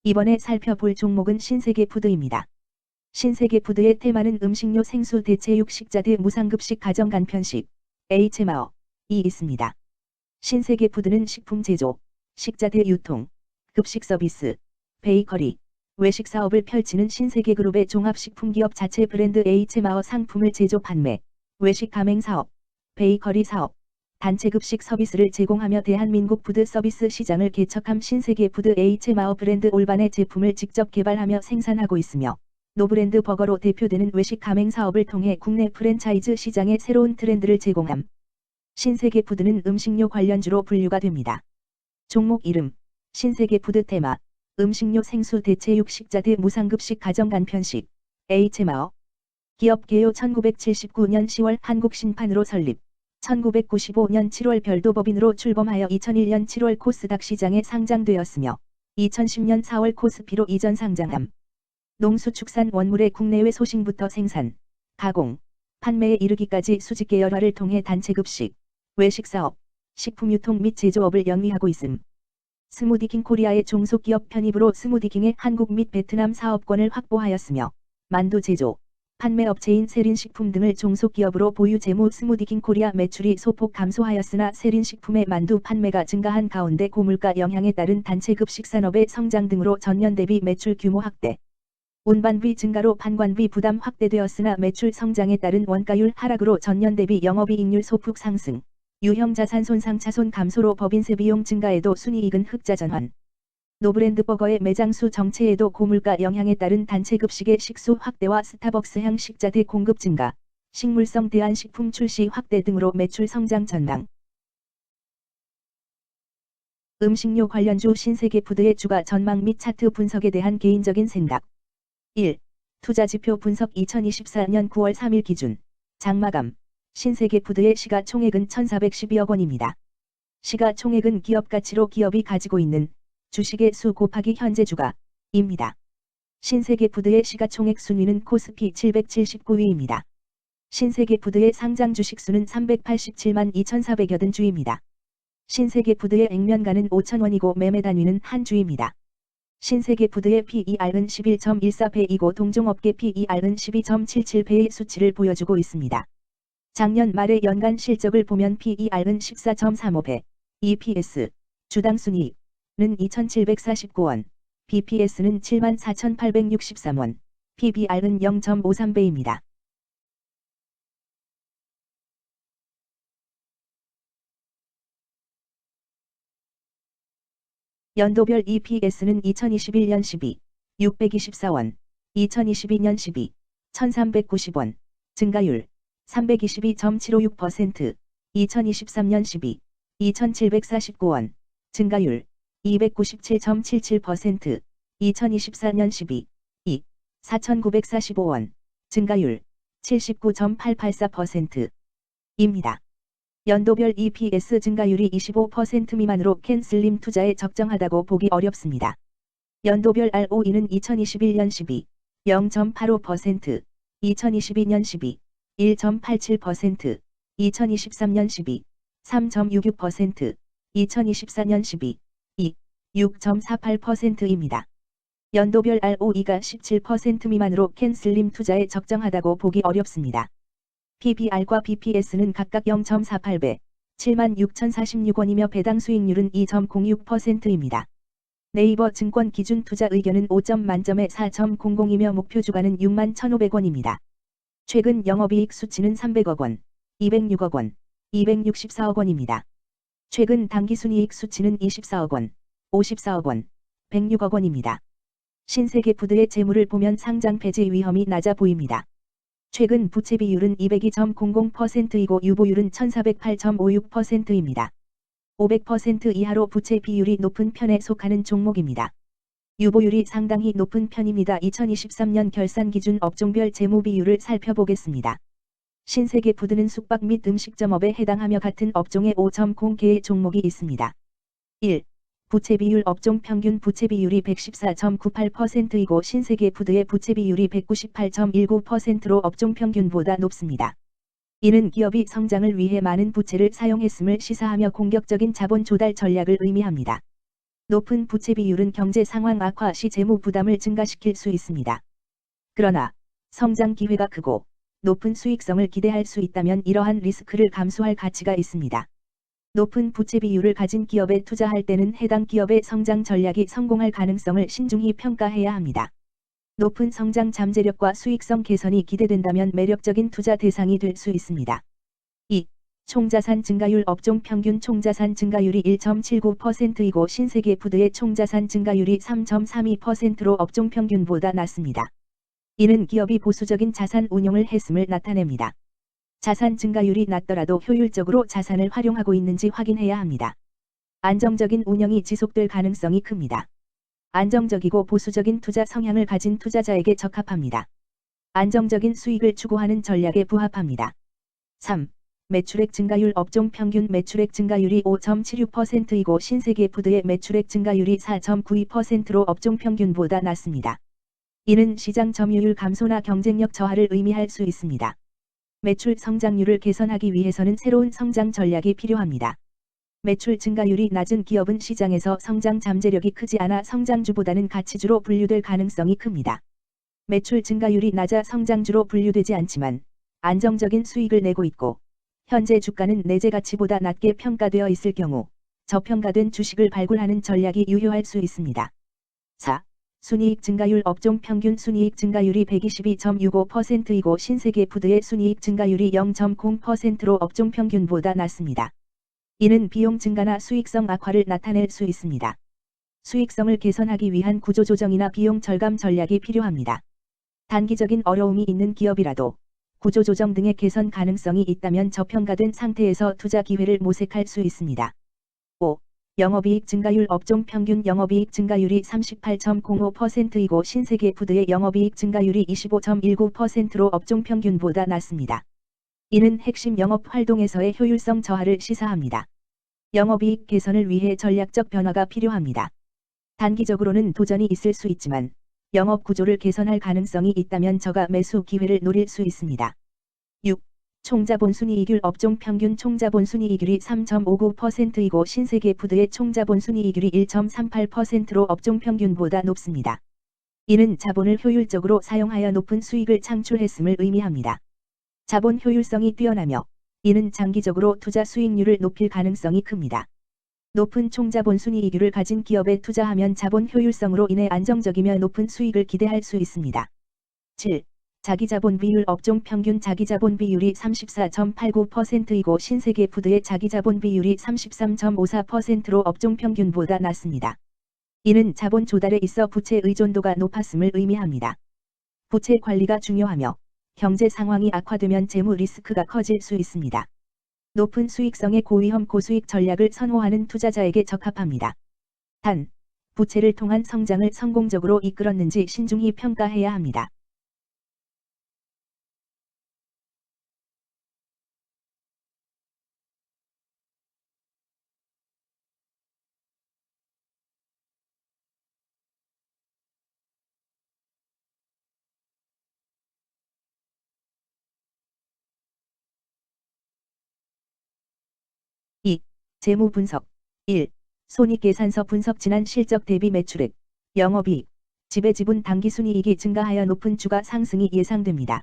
이번에 살펴볼 종목은 신세계푸드입니다. 신세계푸드의 테마는 음식료 생수 대체육 식자재 무상급식 가정간편식 HMO이 있습니다. 신세계푸드는 식품 제조, 식자재 유통, 급식 서비스, 베이커리, 외식 사업을 펼치는 신세계그룹의 종합식품기업 자체 브랜드 HMO 상품을 제조 판매, 외식 가맹 사업, 베이커리 사업, 단체급식 서비스를 제공하며 대한민국 푸드 서비스 시장을 개척함. 신세계푸드 HMO 브랜드 올반의 제품을 직접 개발하며 생산하고 있으며 노브랜드 버거로 대표되는 외식 가맹 사업을 통해 국내 프랜차이즈 시장에 새로운 트렌드를 제공함. 신세계푸드는 음식료 관련주로 분류가 됩니다. 종목 이름, 신세계푸드 테마, 음식료 생수 대체육 식자재 무상급식 가정간편식, HMO. 기업 개요 1979년 10월 한국신판으로 설립, 1995년 7월 별도법인으로 출범하여 2001년 7월 코스닥 시장에 상장되었으며 2010년 4월 코스피로 이전 상장함. 농수축산 원물의 국내외 소싱부터 생산, 가공, 판매에 이르기까지 수직 계열화를 통해 단체급식, 외식사업, 식품유통 및 제조업을 영위하고 있음. 스무디킹 코리아의 종속기업 편입으로 스무디킹의 한국 및 베트남 사업권을 확보하였으며 만두 제조, 판매업체인 세린식품 등을 종속기업으로 보유 재무 스무디킹 코리아 매출이 소폭 감소하였으나 세린식품의 만두 판매가 증가한 가운데 고물가 영향에 따른 단체급식 산업의 성장 등으로 전년 대비 매출 규모 확대, 운반비 증가로 판관비 부담 확대되었으나 매출 성장에 따른 원가율 하락으로 전년 대비 영업이익률 소폭 상승, 유형자산 손상 차손 감소로 법인세 비용 증가에도 순이익은 흑자 전환. 노브랜드 버거의 매장수 정체에도 고물가 영향에 따른 단체급식의 식수 확대와 스타벅스향 식자재 공급 증가, 식물성 대안식품 출시 확대 등으로 매출 성장 전망. 음식료 관련주 신세계푸드의 주가 전망 및 차트 분석에 대한 개인적인 생각. 1. 투자지표 분석 2024년 9월 3일 기준 장마감 신세계푸드의 시가총액은 1,412억 원입니다. 시가총액은 기업가치로 기업이 가지고 있는 주식의 수 곱하기 현재 주가입니다. 신세계푸드의 시가총액 순위는 코스피 779위입니다. 신세계푸드의 상장 주식수는 387만 2,480주입니다. 신세계푸드의 액면가는 5,000원이고 매매 단위는 한 주입니다. 신세계푸드의 PER은 11.14배이고 동종업계 PER은 12.77배의 수치를 보여주고 있습니다. 작년 말의 연간 실적을 보면 PER은 14.35배, EPS, 주당 순이익 는 2,749원, BPS는 74,863원, PBR은 0.53배입니다. 연도별 EPS는 2021년 12, 624원, 2022년 12, 1390원, 증가율 322.756%, 2023년 12, 2749원, 증가율 297.77%, 2024년 12, 2, 4945원, 증가율 79.884%입니다. 연도별 EPS 증가율이 25% 미만으로 캔슬림 투자에 적정하다고 보기 어렵습니다. 연도별 ROE는 2021년 12, 0.85%, 2022년 12, 1.87%, 2023년 12, 3.66%, 2024년 12, 2, 6.48%입니다. 연도별 ROE가 17% 미만으로 캔슬림 투자에 적정하다고 보기 어렵습니다. PBR과 BPS는 각각 0.48배, 76,046원이며 배당 수익률은 2.06%입니다. 네이버 증권 기준 투자 의견은 5점 만점에 4.00이며 목표 주가는 61,500원입니다. 최근 영업이익 수치는 300억 원, 206억 원, 264억 원입니다. 최근 당기순이익 수치는 24억 원, 54억 원, 106억 원입니다. 신세계푸드의 재물을 보면 상장 폐지 위험이 낮아 보입니다. 최근 부채 비율은 202.00%이고 유보율은 1,408.56%입니다. 500% 이하로 부채 비율이 높은 편에 속하는 종목입니다. 유보율이 상당히 높은 편입니다. 2023년 결산 기준 업종별 재무 비율을 살펴보겠습니다. 신세계푸드는 숙박 및 음식점업에 해당하며 같은 업종에 5.0개의 종목이 있습니다. 1. 부채 비율 업종 평균 부채 비율이 114.98%이고 신세계푸드의 부채 비율이 198.19%로 업종 평균보다 높습니다. 이는 기업이 성장을 위해 많은 부채를 사용했음을 시사하며 공격적인 자본 조달 전략을 의미합니다. 높은 부채 비율은 경제 상황 악화 시 재무 부담을 증가시킬 수 있습니다. 그러나 성장 기회가 크고 높은 수익성을 기대할 수 있다면 이러한 리스크를 감수할 가치가 있습니다. 높은 부채 비율을 가진 기업에 투자할 때는 해당 기업의 성장 전략이 성공할 가능성을 신중히 평가해야 합니다. 높은 성장 잠재력과 수익성 개선이 기대된다면 매력적인 투자 대상이 될 수 있습니다. 2. 총자산 증가율 업종 평균 총자산 증가율이 1.79%이고 신세계 푸드의 총자산 증가율이 3.32%로 업종 평균보다 낮습니다. 이는 기업이 보수적인 자산 운용을 했음을 나타냅니다. 자산 증가율이 낮더라도 효율적으로 자산을 활용하고 있는지 확인해야 합니다. 안정적인 운영이 지속될 가능성이 큽니다. 안정적이고 보수적인 투자 성향을 가진 투자자에게 적합합니다. 안정적인 수익을 추구하는 전략에 부합합니다. 3. 매출액 증가율 업종 평균 매출액 증가율이 5.76%이고 신세계 푸드의 매출액 증가율이 4.92%로 업종 평균보다 낮습니다. 이는 시장 점유율 감소나 경쟁력 저하를 의미할 수 있습니다. 매출 성장률을 개선하기 위해서는 새로운 성장 전략이 필요합니다. 매출 증가율이 낮은 기업은 시장에서 성장 잠재력이 크지 않아 성장주보다는 가치주로 분류될 가능성이 큽니다. 매출 증가율이 낮아 성장주로 분류되지 않지만 안정적인 수익을 내고 있고 현재 주가는 내재 가치보다 낮게 평가되어 있을 경우 저평가된 주식을 발굴하는 전략이 유효할 수 있습니다. 4. 순이익 증가율 업종 평균 순이익 증가율이 122.65%이고 신세계 푸드의 순이익 증가율이 0.0%로 업종 평균보다 낮습니다. 이는 비용 증가나 수익성 악화를 나타낼 수 있습니다. 수익성을 개선하기 위한 구조조정이나 비용 절감 전략이 필요합니다. 단기적인 어려움이 있는 기업이라도 구조조정 등의 개선 가능성이 있다면 저평가된 상태에서 투자 기회를 모색할 수 있습니다. 5. 영업이익 증가율 업종 평균 영업이익 증가율이 38.05%이고 신세계 푸드의 영업이익 증가율이 25.19%로 업종 평균보다 낮습니다. 이는 핵심 영업 활동에서의 효율성 저하를 시사합니다. 영업이익 개선을 위해 전략적 변화가 필요합니다. 단기적으로는 도전이 있을 수 있지만 영업 구조를 개선할 가능성이 있다면 저가 매수 기회를 노릴 수 있습니다. 6. 총자본 순이익률 업종 평균 총자본 순이익률이 3.59%이고 신세계 푸드의 총자본 순이익률이 1.38%로 업종 평균보다 높습니다. 이는 자본을 효율적으로 사용하여 높은 수익을 창출했음을 의미합니다. 자본 효율성이 뛰어나며 이는 장기적으로 투자 수익률을 높일 가능성이 큽니다. 높은 총자본 순이익률을 가진 기업에 투자하면 자본 효율성으로 인해 안정적이며 높은 수익을 기대할 수 있습니다. 7. 자기자본 비율 업종 평균 자기자본 비율이 34.89%이고 신세계 푸드의 자기자본 비율이 33.54%로 업종 평균보다 낮습니다. 이는 자본 조달에 있어 부채 의존도가 높았음을 의미합니다. 부채 관리가 중요하며 경제 상황이 악화되면 재무 리스크가 커질 수 있습니다. 높은 수익성의 고위험 고수익 전략을 선호하는 투자자에게 적합합니다. 단, 부채를 통한 성장을 성공적으로 이끌었는지 신중히 평가해야 합니다. (2) 재무 분석 1. 손익계산서 분석 지난 실적 대비 매출액, 영업이익, 지배지분 당기순이익이 증가하여 높은 주가 상승이 예상됩니다.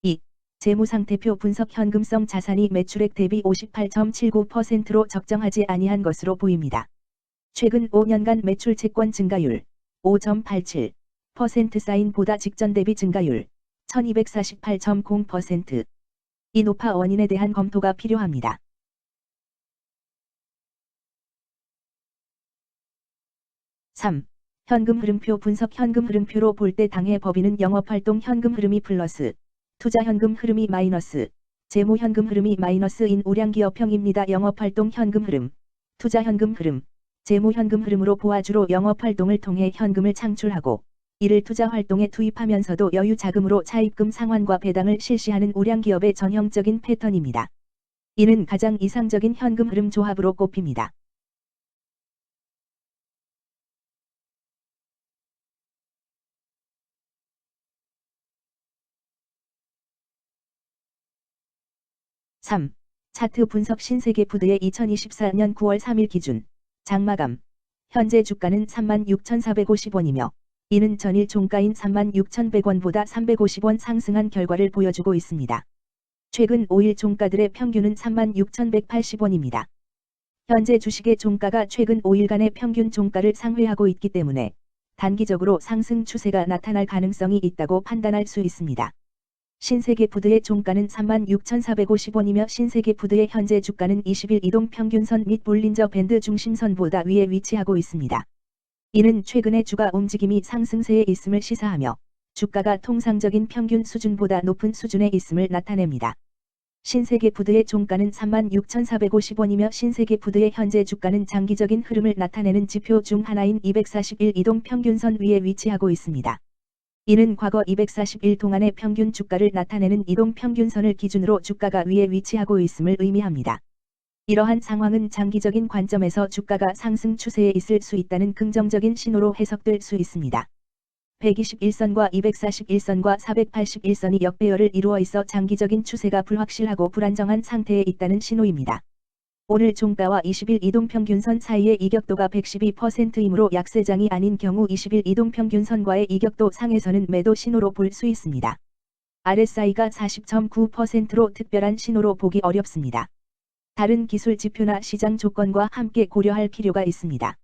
(2) 재무상태표 분석 현금성 자산이 매출액 대비 58.79%로 적정하지 아니한 것으로 보입니다. 최근 5년간 매출 채권 증가율 5.87% 사인보다 직전 대비 증가율 1248.0%. 이 높아 원인에 대한 검토가 필요합니다. (3) 현금 흐름표 분석 현금 흐름표로 볼 때 당해 법인은 영업활동 현금 흐름이 플러스, 투자 현금 흐름이 마이너스, 재무 현금 흐름이 마이너스인 우량기업형입니다. 영업활동 현금 흐름, 투자 현금 흐름, 재무 현금 흐름으로 보아주로 영업활동을 통해 현금을 창출하고 이를 투자 활동에 투입하면서도 여유 자금으로 차입금 상환과 배당을 실시하는 우량기업의 전형적인 패턴입니다. 이는 가장 이상적인 현금 흐름 조합으로 꼽힙니다. 3. 차트 분석 신세계푸드의 2024년 9월 3일 기준 장마감 현재 주가는 36,450원이며 이는 전일 종가인 36,100원보다 350원 상승한 결과를 보여주고 있습니다. 최근 5일 종가들의 평균은 36,180원입니다. 현재 주식의 종가가 최근 5일간의 평균 종가를 상회하고 있기 때문에 단기적으로 상승 추세가 나타날 가능성이 있다고 판단할 수 있습니다. 신세계푸드의 종가는 36,450원이며 신세계푸드의 현재 주가는 20일 이동평균선 및 볼린저 밴드 중심선보다 위에 위치하고 있습니다. 이는 최근의 주가 움직임이 상승세에 있음을 시사하며 주가가 통상적인 평균 수준보다 높은 수준에 있음을 나타냅니다. 신세계푸드의 종가는 36,450원이며 신세계푸드의 현재 주가는 장기적인 흐름을 나타내는 지표 중 하나인 241 이동평균선 위에 위치하고 있습니다. 이는 과거 241 동안의 평균 주가를 나타내는 이동평균선을 기준으로 주가가 위에 위치하고 있음을 의미합니다. 이러한 상황은 장기적인 관점에서 주가가 상승 추세에 있을 수 있다는 긍정적인 신호로 해석될 수 있습니다. 121선과 241선과 481선이 역배열을 이루어 있어 장기적인 추세가 불확실하고 불안정한 상태에 있다는 신호입니다. 오늘 종가와 20일 이동평균선 사이의 이격도가 112%이므로 약세장이 아닌 경우 20일 이동평균선과의 이격도 상에서는 매도 신호로 볼 수 있습니다. RSI가 40.9%로 특별한 신호로 보기 어렵습니다. 다른 기술 지표나 시장 조건과 함께 고려할 필요가 있습니다.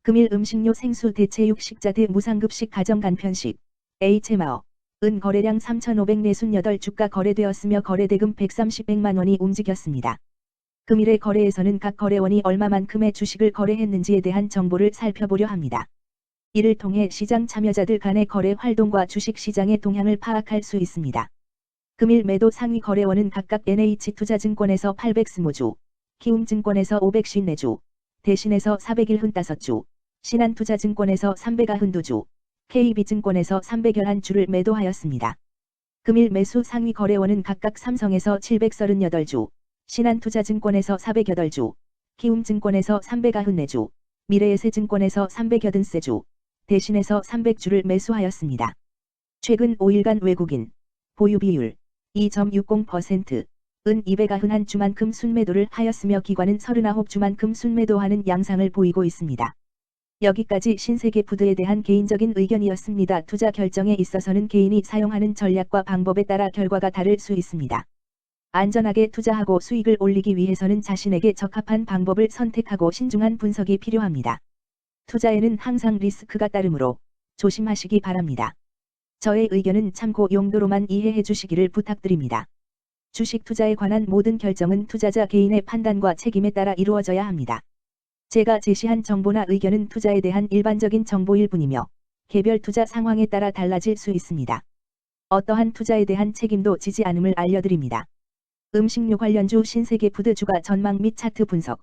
금일 음식료 생수 대체육 식자재 무상급식 가정간편식 HMO 은 거래량 3,548주가 거래되었으며 거래대금 130백만 원이 움직였습니다. 금일의 거래에서는 각 거래원이 얼마만큼의 주식을 거래했는지에 대한 정보를 살펴보려 합니다. 이를 통해 시장 참여자들 간의 거래 활동과 주식 시장의 동향을 파악할 수 있습니다. 금일 매도 상위 거래원은 각각 NH투자증권에서 820주, 키움증권에서 554주, 대신에서 415주, 신한투자증권에서 392주, KB증권에서 311주를 매도하였습니다. 금일 매수 상위 거래원은 각각 삼성에서 738주, 신한투자증권에서 408주, 키움증권에서 394주, 미래에셋증권에서 383주, 대신에서 300주를 매수하였습니다. 최근 5일간 외국인 보유 비율 2.60%은 291주만큼 순매도를 하였으며 기관은 39주만큼 순매도하는 양상을 보이고 있습니다. 여기까지 신세계푸드에 대한 개인적인 의견이었습니다. 투자 결정에 있어서는 개인이 사용하는 전략과 방법에 따라 결과가 다를 수 있습니다. 안전하게 투자하고 수익을 올리기 위해서는 자신에게 적합한 방법을 선택하고 신중한 분석이 필요합니다. 투자에는 항상 리스크가 따르므로 조심하시기 바랍니다. 저의 의견은 참고 용도로만 이해해 주시기를 부탁드립니다. 주식 투자에 관한 모든 결정은 투자자 개인의 판단과 책임에 따라 이루어져야 합니다. 제가 제시한 정보나 의견은 투자에 대한 일반적인 정보일 뿐이며 개별 투자 상황에 따라 달라질 수 있습니다. 어떠한 투자에 대한 책임도 지지 않음을 알려드립니다. 음식료 관련주 신세계푸드 주가 전망 및 차트 분석